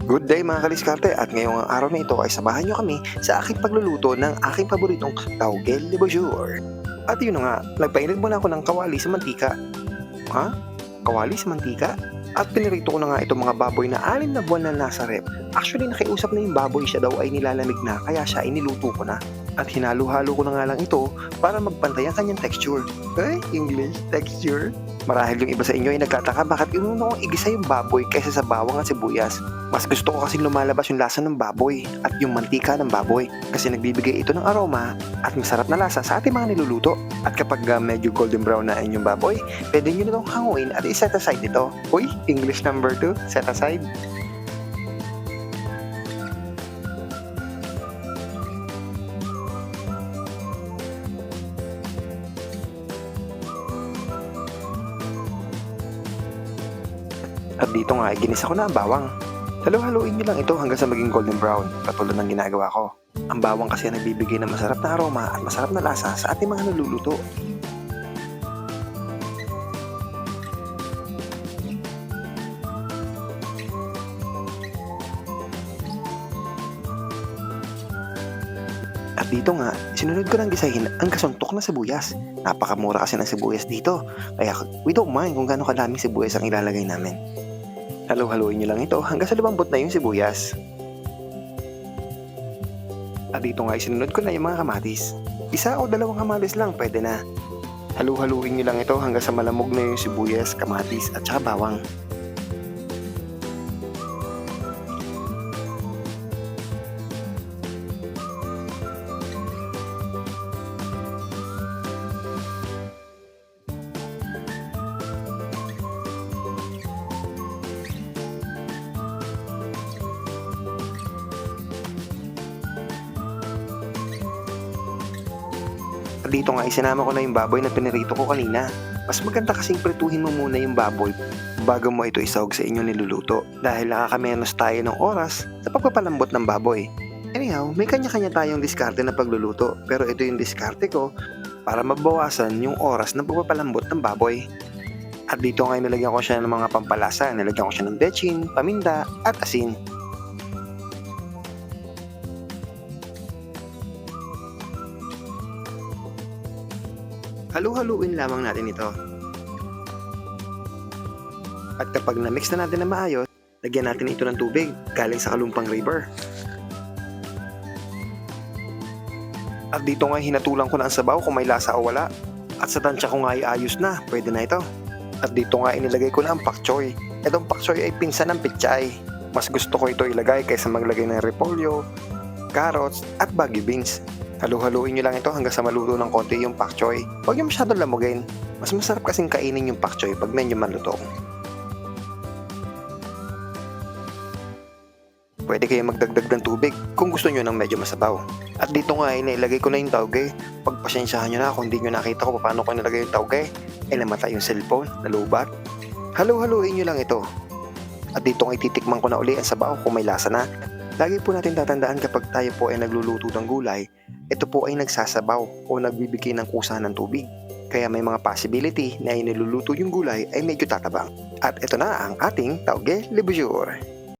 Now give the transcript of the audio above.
Good day mga kaliskarte at ngayong araw na ito ay samahan nyo kami sa aking pagluluto ng aking paboritong tauge de bonjour. At yun na nga, nagpainit muna ako ng kawali sa mantika. Ha? Kawali sa mantika? At pinirito ko na nga itong mga baboy na 6 na buwan na nasa rep. Actually nakiusap na yung baboy, siya daw ay nilalamig na kaya siya iniluto ko na. At hinalo-halo ko na nga lang ito para magpantay ang kanyang texture. Ay, English, texture. Marahil yung iba sa inyo ay nagtataka bakit inuna kong igisa yung baboy kaysa sa bawang at sibuyas. Mas gusto ko kasi lumalabas yung lasa ng baboy at yung mantika ng baboy kasi nagbibigay ito ng aroma at masarap na lasa sa ating mga niluluto. At kapag medyo golden brown na inyong baboy, pwede nyo na itong hanguin at i-set aside ito. Uy, English number 2, set aside. At dito nga, ginisa ko na ang bawang. Halo-haluin nyo lang ito hanggang sa maging golden brown, katulad ng ginagawa ko. Ang bawang kasi nagbibigay ng masarap na aroma at masarap na lasa sa ating mga naluluto. At dito nga, sinunod ko ng gisahin ang kasuntok na sibuyas. Napakamura kasi ng sibuyas dito, kaya we don't mind kung gaano kadaming sibuyas ang ilalagay namin. Halo-haluin nyo lang ito hanggang sa lumambot na yung sibuyas. At dito nga isinunod ko na yung mga kamatis. 1 o 2 kamatis lang pwede na. Halo-haluin nyo lang ito hanggang sa malamog na yung sibuyas, kamatis at saka bawang. At dito nga isinama ko na yung baboy na pinirito ko kanina. Mas maganda kasing prituhin mo muna yung baboy bago mo ito isahog sa inyong niluluto dahil nakakamenos tayo ng oras sa pagpapalambot ng baboy. Anyhow, may kanya-kanya tayong diskarte na pagluluto pero ito yung diskarte ko para mabawasan yung oras ng pagpapalambot ng baboy. At dito nga nilagyan ko siya ng mga pampalasa, nilagyan ko siya ng bechin, paminta at asin. Halu-haluin lamang natin ito. At kapag na-mix na natin na maayos, lagyan natin ito ng tubig galing sa Kalumpang River. At dito nga hinatulan ko na ang sabaw kung may lasa o wala. At sa tansya ko nga ay ayos na, pwede na ito. At dito nga inilagay ko na ang pak choy. Itong pak choy ay pinsan ng pichay. Mas gusto ko ito ilagay kaysa maglagay ng repolyo, carrots at baggy beans. Halu-haluin nyo lang ito hanggang sa maluto ng konti yung pak choy. Huwag nyo masyadong lamugin. Mas masarap kasing kainin yung pak choy pag medyo malutong. Pwede kayo magdagdag ng tubig kung gusto nyo ng medyo masabaw. At dito nga ay nailagay ko na yung tauge. Pagpasensyahan nyo na kung hindi nyo nakita ko paano ko nilagay yung tauge. Ay namatay yung cellphone, nalubat. Halu-haluin nyo lang ito. At dito nga ititikman ko na uli ang sabaw kung may lasa na. Lagi po natin tatandaan kapag tayo po ay nagluluto ng gulay, ito po ay nagsasabaw o nagbibigay ng kusa ng tubig. Kaya may mga possibility na iniluluto yung gulay ay medyo tatabang. At ito na ang ating tauge de bonjour.